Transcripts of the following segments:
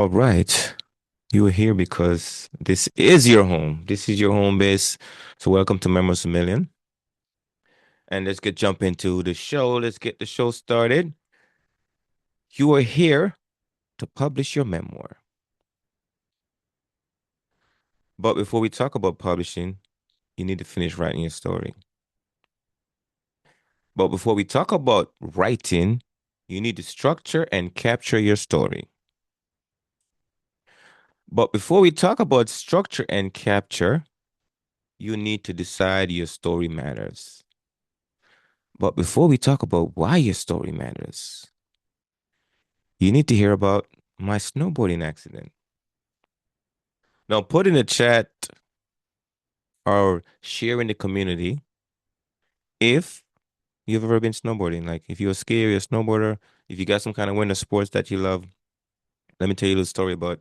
All right. You are here because this is your home. This is your home base. So welcome to Memoirs a Million. And let's get jump into the show. Let's get the show started. You are here to publish your memoir. But before we talk about publishing, you need to finish writing your story. But before we talk about writing, you need to structure and capture your story. But before we talk about structure and capture, you need to decide your story matters. But before we talk about why your story matters, you need to hear about my snowboarding accident. Now, put in the chat or share in the community if you've ever been snowboarding. Like, if you're a skier, you're a snowboarder, if you got some kind of winter sports that you love, let me tell you a little story about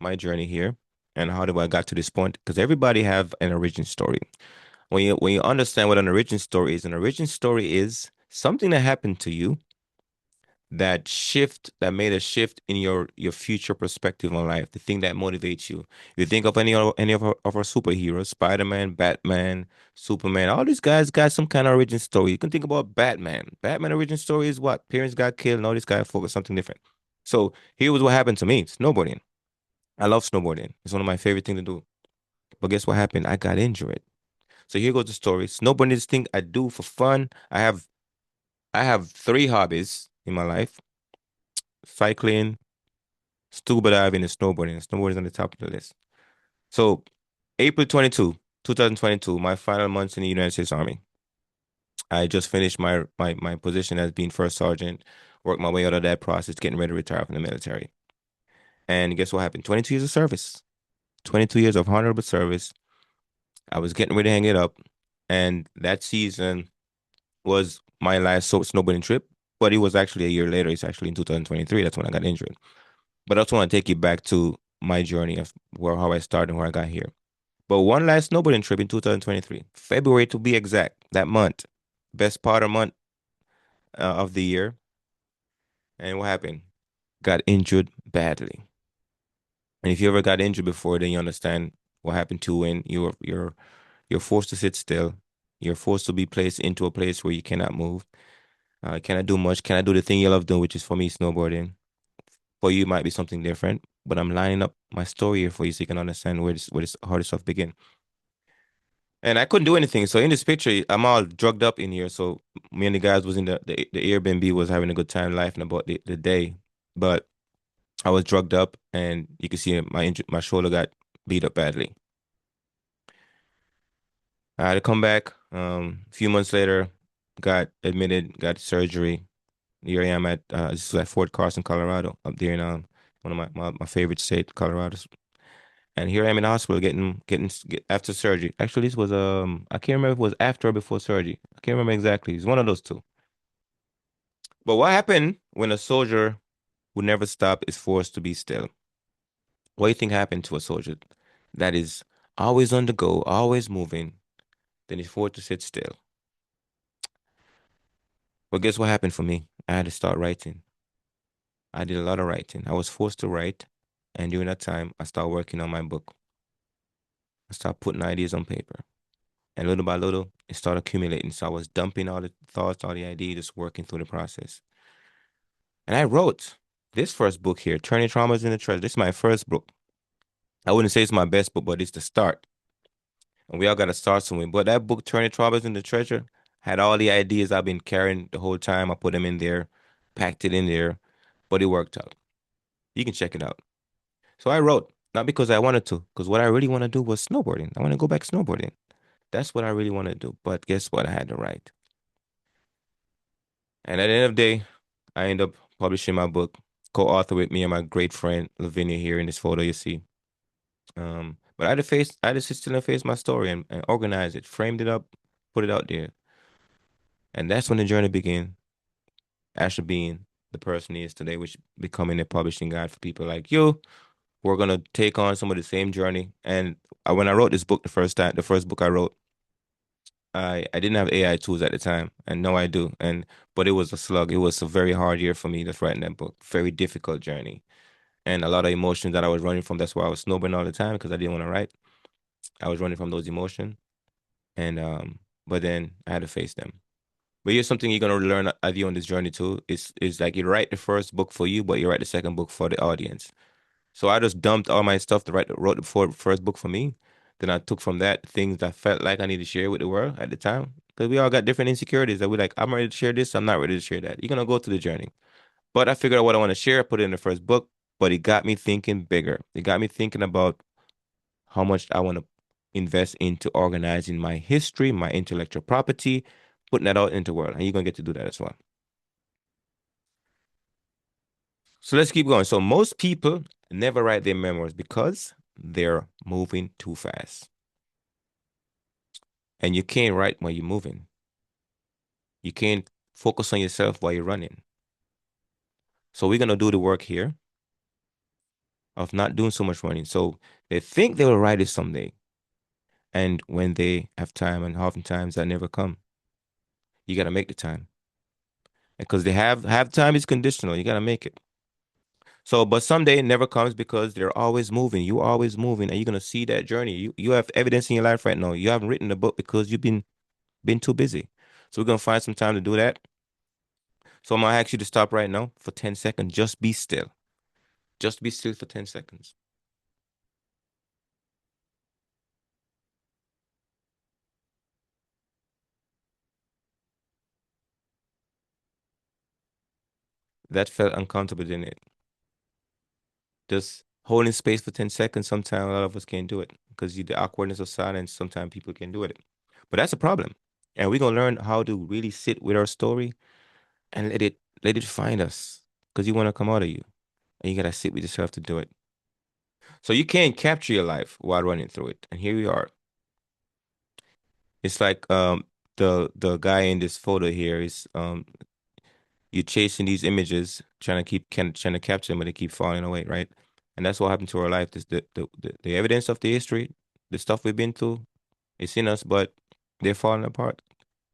my journey here and how do I got to this point. Because everybody have an origin story. When you understand what an origin story is something that happened to you that made a shift in your future perspective on life, the thing that motivates you. You think of any of our superheroes, Spider-Man, Batman, Superman, all these guys got some kind of origin story. You can think about Batman. Batman origin story is what? Parents got killed, and all these guys focus something different. So here was what happened to me, snowboarding. I love snowboarding. It's one of my favorite things to do. But guess what happened? I got injured. So here goes the story. Snowboarding is this thing I do for fun. I have three hobbies in my life: cycling, scuba diving, and snowboarding. Snowboarding is on the top of the list. So April 2022, my final months in the United States Army. I just finished my position as being first sergeant, worked my way out of that process, getting ready to retire from the military. And guess what happened? 22 years of service. 22 years of honorable service. I was getting ready to hang it up. And that season was my last snowboarding trip, but it was actually a year later. It's actually in 2023. That's when I got injured. But I also want to take you back to my journey of how I started and where I got here. But one last snowboarding trip in 2023, February to be exact, that month, best part of month of the year. And what happened? Got injured badly. And if you ever got injured before, then you understand what happened to when you're forced to sit still. You're forced to be placed into a place where you cannot move. Cannot do much. Cannot do the thing you love doing, which is for me snowboarding. For you, it might be something different. But I'm lining up my story here for you so you can understand where this hard stuff begin. And I couldn't do anything. So in this picture, I'm all drugged up in here. So me and the guys was in the Airbnb was having a good time laughing about the day. But I was drugged up and you can see my shoulder got beat up badly. I had to come back. A few months later, got admitted, got surgery. Here I am at this is at Fort Carson, Colorado, up there in one of my favorite state, Colorado. And here I am in the hospital after surgery. Actually, this was I can't remember if it was after or before surgery. I can't remember exactly. It's one of those two. But what happened when a soldier who never stop is forced to be still? What do you think happened to a soldier that is always on the go, always moving, then he's forced to sit still? Well, guess what happened for me? I had to start writing. I did a lot of writing. I was forced to write, and during that time, I started working on my book. I started putting ideas on paper. And little by little, it started accumulating. So I was dumping all the thoughts, all the ideas, just working through the process. And I wrote this first book here, Turning Traumas into Treasure. This is my first book. I wouldn't say it's my best book, but it's the start. And we all got to start somewhere. But that book, Turning Traumas into Treasure, had all the ideas I've been carrying the whole time. I put them in there, packed it in there, but it worked out. You can check it out. So I wrote, not because I wanted to, because what I really want to do was snowboarding. I want to go back snowboarding. That's what I really want to do. But guess what? I had to write. And at the end of the day, I end up publishing my book, co-author with me and my great friend Lavinia here in this photo you see. But I had to sit still and face my story and organize it, framed it up, put it out there. And that's when the journey began. Asher being the person he is today, which becoming a publishing guide for people like you. We're gonna take on some of the same journey. And when I wrote this book the first book I wrote, I didn't have AI tools at the time, and now I do. But it was a slug. It was a very hard year for me just writing that book. Very difficult journey. and a lot of emotions that I was running from. That's why I was snowboarding all the time because I didn't want to write. I was running from those emotions, and but then I had to face them. But here's something you're gonna learn as you on this journey too. Is like you write the first book for you, but you write the second book for the audience. So I just dumped all my stuff to wrote the first book for me. Then I took from that things that felt like I needed to share with the world at the time. Because we all got different insecurities that we're like, I'm ready to share this, I'm not ready to share that. You're gonna go through the journey. But I figured out what I want to share, put it in the first book, but it got me thinking bigger. It got me thinking about how much I want to invest into organizing my history, my intellectual property, putting that out into the world. And you're gonna get to do that as well. So let's keep going. So most people never write their memoirs because they're moving too fast. And you can't write while you're moving. You can't focus on yourself while you're running. So we're gonna do the work here of not doing so much running. So they think they will write it someday. And when they have time, and oftentimes that never come, you gotta make the time. Because they have time is conditional. You gotta make it. So, but someday it never comes because they're always moving. You're always moving, and you're gonna see that journey. You have evidence in your life right now. You haven't written the book because you've been too busy. So we're gonna find some time to do that. So I'm gonna ask you to stop right now for 10 seconds. Just be still. Just be still for 10 seconds. That felt uncomfortable, didn't it? Just holding space for 10 seconds, sometimes a lot of us can't do it because the awkwardness of silence, sometimes people can do it. But that's a problem. And we're gonna learn how to really sit with our story and let it find us. Because you want to come out of you. And you gotta sit with yourself to do it. So you can't capture your life while running through it. And here we are. It's like the guy in this photo here is you're chasing these images, trying to capture them, but they keep falling away, right? And that's what happened to our life. This the evidence of the history, the stuff we've been through, it's in us, but they're falling apart.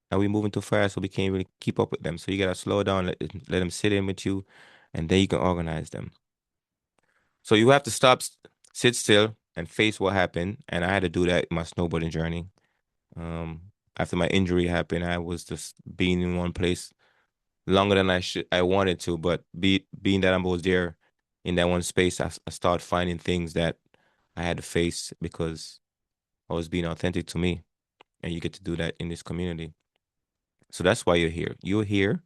And we're moving too fast, so we can't really keep up with them. So you gotta slow down, let them sit in with you, and then you can organize them. So you have to stop, sit still, and face what happened. And I had to do that in my snowboarding journey. Um, After my injury happened, I was just being in one place longer than I wanted to, but being that I was there in that one space, I started finding things that I had to face because I was being authentic to me, and you get to do that in this community. So that's why you're here. You're here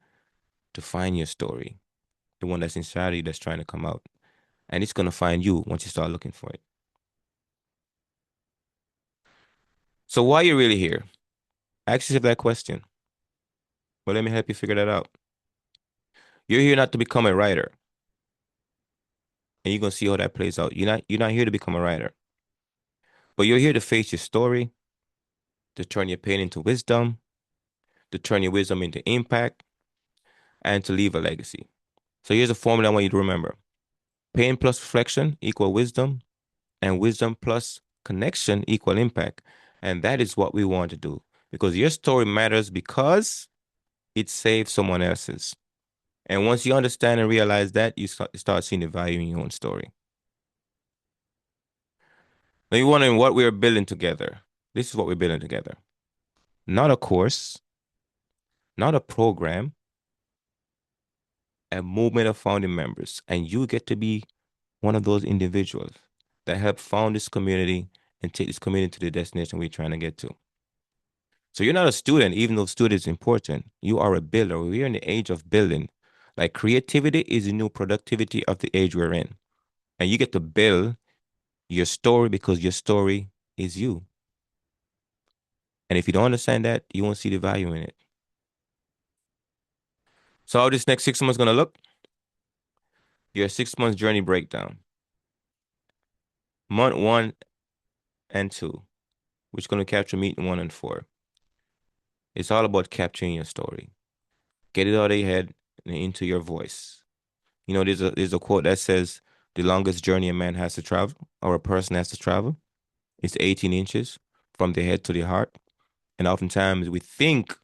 to find your story, the one that's inside of you that's trying to come out, and it's gonna find you once you start looking for it. So why are you really here? Ask yourself that question. But let me help you figure that out. You're here not to become a writer, and you're gonna see how that plays out. You're not here to become a writer, but you're here to face your story, to turn your pain into wisdom, to turn your wisdom into impact, and to leave a legacy. So here's a formula I want you to remember. Pain plus reflection equal wisdom, and wisdom plus connection equal impact. And that is what we want to do because your story matters because it saves someone else's. And once you understand and realize that, you start seeing the value in your own story. Now you're wondering what we're building together. This is what we're building together. Not a course, not a program, a movement of founding members. And you get to be one of those individuals that help found this community and take this community to the destination we're trying to get to. So you're not a student, even though student is important. You are a builder. We're in the age of building. Like creativity is the new productivity of the age we're in. And you get to build your story because your story is you. And if you don't understand that, you won't see the value in it. So how this next 6 months gonna look? Your 6 months journey breakdown. Month 1 and 2, which is gonna capture meet 1 and 4. It's all about capturing your story. Get it out of your head and into your voice. You know, there's a quote that says the longest journey a man has to travel or a person has to travel is 18 inches from the head to the heart. And oftentimes we think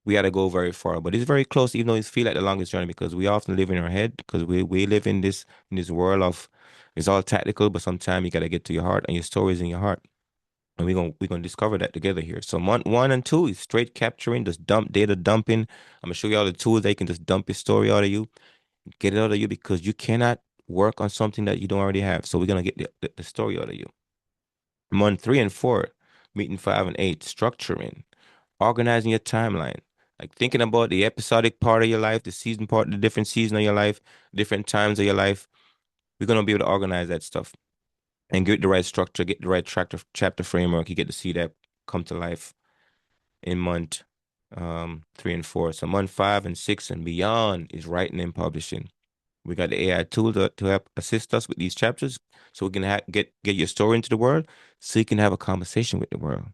we got to go very far, but it's very close, even though it feels like the longest journey because we often live in our head because we live in this world of It's all tactical, but sometimes you gotta get to your heart, and your story is in your heart. And we're gonna discover that together here. So month one and two is straight capturing, just dump data dumping. I'm gonna show you all the tools that you can just dump your story out of you, get it out of you because you cannot work on something that you don't already have. So we're gonna get the story out of you. Month three and four, meeting five and eight, structuring, organizing your timeline. Like thinking about the episodic part of your life, the season part, the different season of your life, different times of your life. We're gonna be able to organize that stuff and get the right structure, get the right chapter framework. You get to see that come to life in month three and four. So month five and six and beyond is writing and publishing. We got the AI tool to help assist us with these chapters, so we can get your story into the world, so you can have a conversation with the world.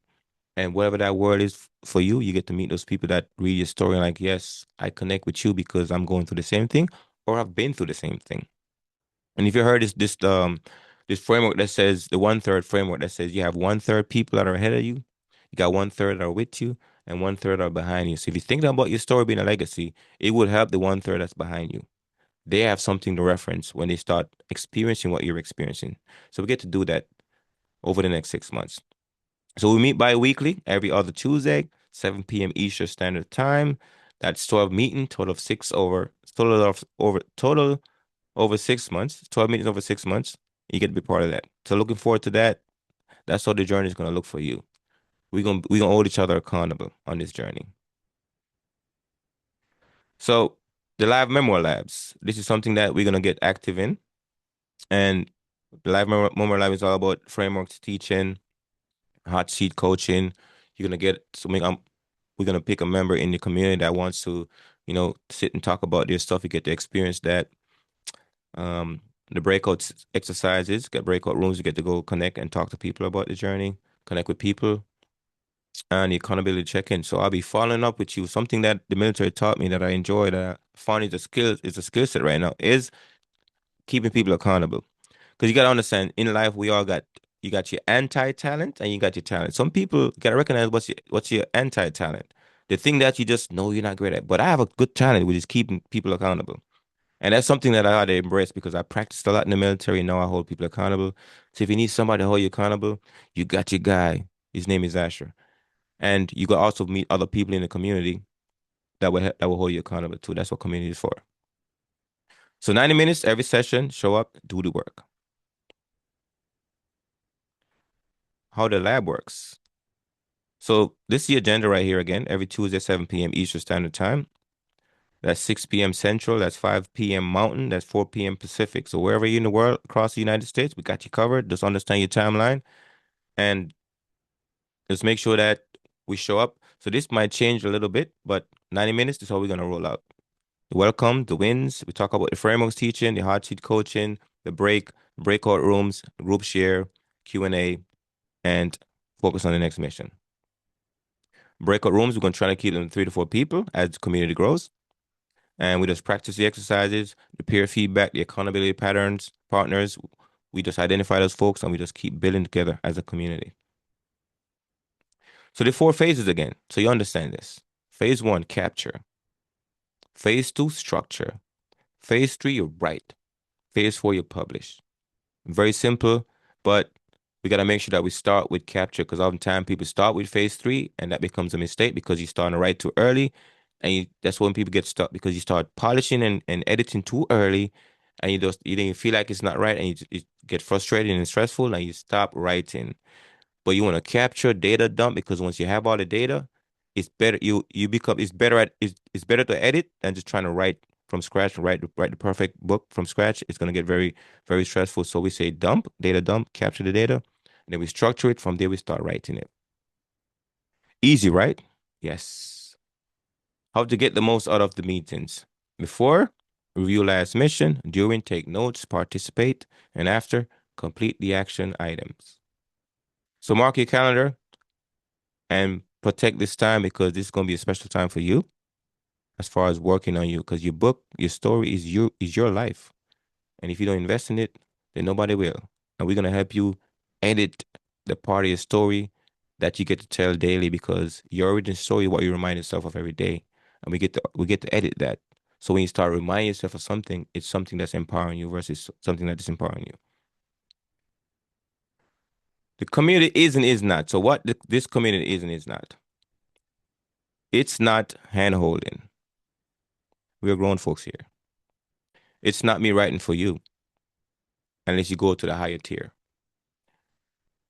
And whatever that world is for you, you get to meet those people that read your story and like, yes, I connect with you because I'm going through the same thing, or I've been through the same thing. And if you heard this framework that says the one third framework that says you have one third people that are ahead of you, you got one third that are with you, and one third are behind you. So if you're thinking about your story being a legacy, it would help the one third that's behind you. They have something to reference when they start experiencing what you're experiencing. So we get to do that over the next 6 months. So we meet bi-weekly every other Tuesday, 7 p.m. Eastern Standard Time. That's 12 meeting, total of six total over 6 months, 12 meetings over 6 months. You get to be part of that. So looking forward to that. That's how the journey is gonna look for you. We're gonna hold each other accountable on this journey. So the live memoir labs. This is something that we're gonna get active in. And the live memoir lab is all about frameworks, teaching, hot seat coaching. You're gonna get something. We're gonna pick a member in the community that wants to, sit and talk about their stuff. You get to experience that. Um, the breakout exercises, get breakout rooms. You get to go connect and talk to people about the journey, connect with people, and the accountability check-in. So I'll be following up with you. Something that the military taught me that I enjoy, that I found is a skill set right now, is keeping people accountable. Because you gotta understand, in life we all got you got your anti-talent and you got your talent. Some people gotta recognize what's your anti-talent. The thing that you just know you're not great at. But I have a good talent, which is keeping people accountable. And that's something that I had to embrace because I practiced a lot in the military. Now I hold people accountable. So if you need somebody to hold you accountable, you got your guy. His name is Asher. And you can also meet other people in the community that will hold you accountable too. That's what community is for. So 90 minutes every session, show up, do the work. How the lab works. So this is the agenda right here again, every Tuesday, 7 p.m. Eastern Standard Time. That's 6 p.m. Central. That's 5 p.m. Mountain. That's 4 p.m. Pacific. So wherever you're in the world, across the United States, we got you covered. Just understand your timeline and just make sure that we show up. So this might change a little bit, but 90 minutes is how we're gonna roll out. The welcome, the wins. We talk about the frameworks teaching, the hot seat coaching, the breakout rooms, group share, Q&A, and focus on the next mission. Breakout rooms, we're gonna try to keep them 3 to 4 people as the community grows. And we just practice the exercises, the peer feedback, the accountability patterns, partners. We just identify those folks and we just keep building together as a community. So the 4 phases again. So you understand this. Phase one, capture. Phase two, structure. Phase three, you write. Phase four, you publish. Very simple, but we got to make sure that we start with capture because oftentimes people start with phase three and that becomes a mistake because you're starting to write too early. And that's when people get stuck because you start polishing and editing too early and you then feel like it's not right and you get frustrated and stressful and you stop writing. But you want to capture data dump because once you have all the data, it's better you become it's better to edit than just trying to write from scratch and write the perfect book from scratch. It's gonna get very, very stressful. So we say dump, data dump, capture the data, and then we structure it. From there, we start writing it. Easy, right? Yes. How to get the most out of the meetings. Before, review last mission. During, take notes, participate, and after, complete the action items. So mark your calendar and protect this time because this is going to be a special time for you as far as working on you because your book, your story is your life. And if you don't invest in it, then nobody will. And we're going to help you edit the part of your story that you get to tell daily because your origin story is what you remind yourself of every day. And we get to edit that. So when you start reminding yourself of something, it's something that's empowering you versus something that is empowering you. The community is and is not. So what this community is and is not. It's not hand holding. We're grown folks here. It's not me writing for you unless you go to the higher tier.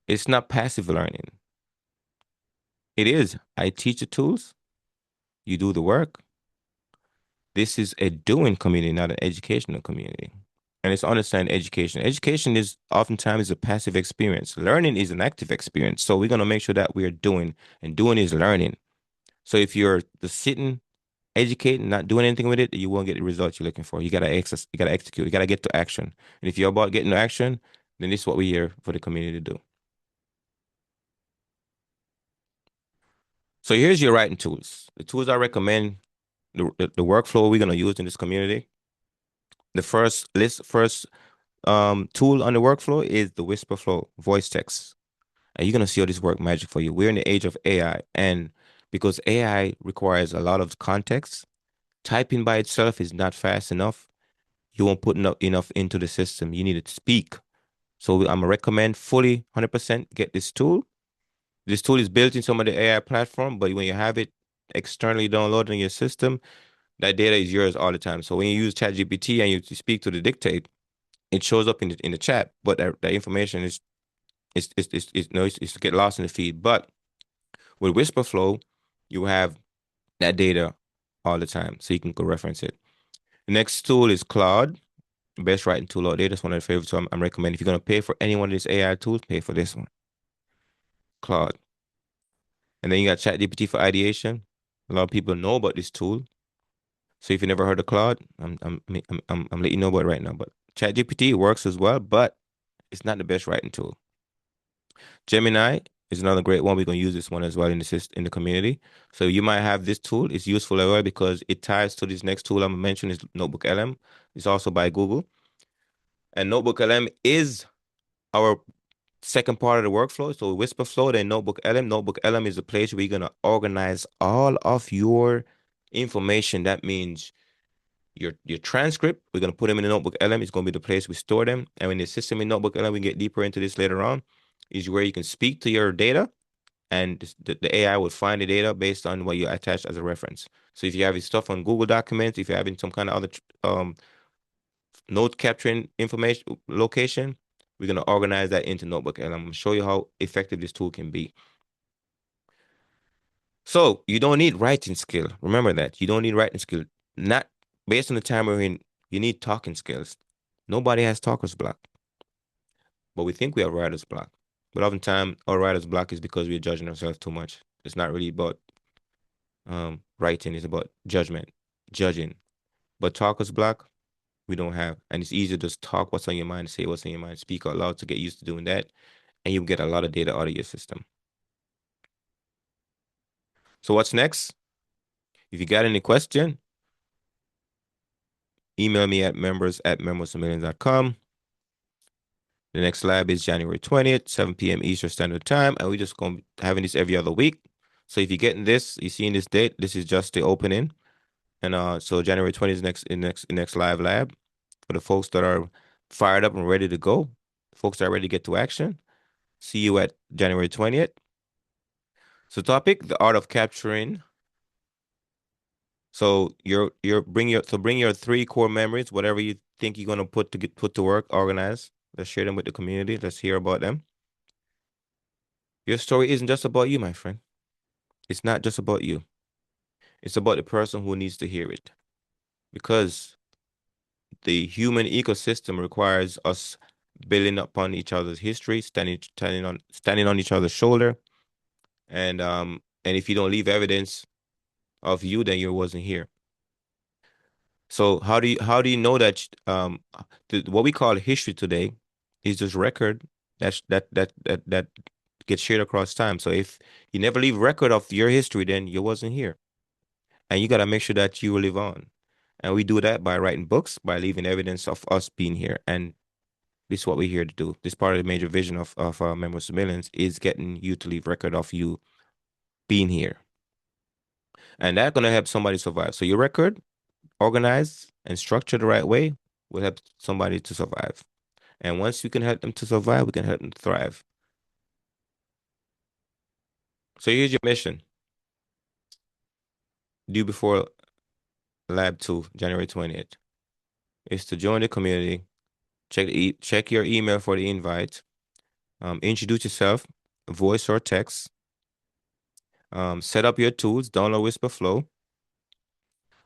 It's not passive learning. It is. I teach the tools, you do the work. This is a doing community, not an educational community. And it's understand education. Education is oftentimes a passive experience. Learning is an active experience. So we're gonna make sure that we are doing, and doing is learning. So if you're just sitting, educating, not doing anything with it, you won't get the results you're looking for. You gotta access, you gotta execute, you gotta get to action. And if you're about getting to action, then this is what we're here for the community to do. So here's your writing tools. The tools I recommend, the workflow we're gonna use in this community. The first tool on the workflow is the Whisper Flow voice text. And you're gonna see how this work magic for you. We're in the age of AI, and because AI requires a lot of context, typing by itself is not fast enough. You won't put enough into the system. You need to speak. So I'm gonna recommend fully 100% get this tool. This tool is built in some of the AI platform, but when you have it externally downloaded in your system, that data is yours all the time. So when you use ChatGPT and you speak to the dictate, it shows up in the chat, but that information is no, it's get lost in the feed. But with Whisperflow, you have that data all the time, so you can go reference it. The next tool is Claude, best writing tool out there. That's one of the favorites. So I'm recommending if you're gonna pay for any one of these AI tools, pay for this one, Claude. And then you got ChatGPT for ideation. A lot of people know about this tool. So if you never heard of Claude, I'm letting you know about it right now. But ChatGPT works as well, but it's not the best writing tool. Gemini is another great one. We're gonna use this one as well in the community. So you might have this tool. It's useful as well because it ties to this next tool I'm gonna mention is Notebook LM. It's also by Google. And Notebook LM is our second part of the workflow. So Whisper Flow, then Notebook LM. Notebook LM is a place where you're gonna organize all of your information. That means your transcript. We're gonna put them in the Notebook LM. It's gonna be the place we store them. And when the system in Notebook LM, we get deeper into this later on, is where you can speak to your data, and the AI will find the data based on what you attach as a reference. So if you have your stuff on Google Documents, if you're having some kind of other note capturing information location, we're gonna organize that into Notebook, and I'm gonna show you how effective this tool can be. So you don't need writing skill. Remember that you don't need writing skill. Not based on the time we're in. You need talking skills. Nobody has talker's block, but we think we have writer's block. But oftentimes our writer's block is because we're judging ourselves too much. It's not really about writing. It's about judgment, judging. But talker's block, we don't have. And it's easier to just talk what's on your mind, say what's on your mind, speak out loud to get used to doing that. And you get a lot of data out of your system. So what's next? If you got any question, email me at members@memoirsofmillions.com. The next lab is January 20th, 7 p.m. Eastern Standard Time. And we're just going to be having this every other week. So if you're getting this, you're seeing this date, this is just the opening. And so January 20th is next live lab for the folks that are fired up and ready to go. Folks that are ready to get to action. See you at January 20th. So topic, the art of capturing. So bring your three core memories, whatever you think you're gonna put to work, organize. Let's share them with the community. Let's hear about them. Your story isn't just about you, my friend. It's not just about you. It's about the person who needs to hear it. Because the human ecosystem requires us building upon each other's history, standing on each other's shoulder. And if you don't leave evidence of you, then you wasn't here. So how do you know that what we call history today is just record that gets shared across time. So if you never leave record of your history, then you wasn't here. And you gotta make sure that you will live on. And we do that by writing books, by leaving evidence of us being here. And this is what we're here to do. This part of the major vision of Memoirs of Millions is getting you to leave record of you being here. And that's gonna help somebody survive. So your record, organized and structured the right way, will help somebody to survive. And once you can help them to survive, we can help them to thrive. So here's your mission. Due before Lab 2, January 20th, is to join the community, check your email for the invite, introduce yourself, voice or text, set up your tools, download Whisperflow,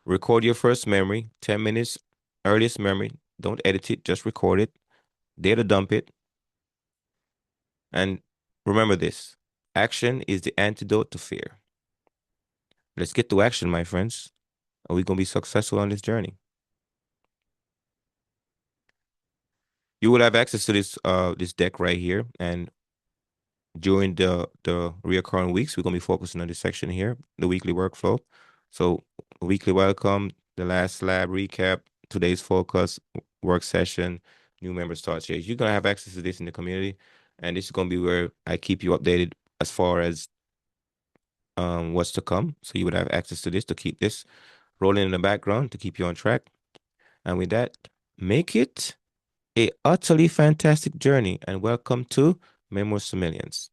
record your first memory, 10 minutes, earliest memory. Don't edit it, just record it, data dump it, and remember this: action is the antidote to fear. Let's get to action, my friends. Are we gonna be successful on this journey? You will have access to this deck right here, and during the reoccurring weeks, we're gonna be focusing on this section here, the weekly workflow. So weekly welcome, the last lab recap, today's focus, work session, new member start stage. You're gonna have access to this in the community, and this is gonna be where I keep you updated as far as what's to come. So you would have access to this to keep this rolling in the background to keep you on track. And with that, make it a utterly fantastic journey and welcome to Memoirs to Millions.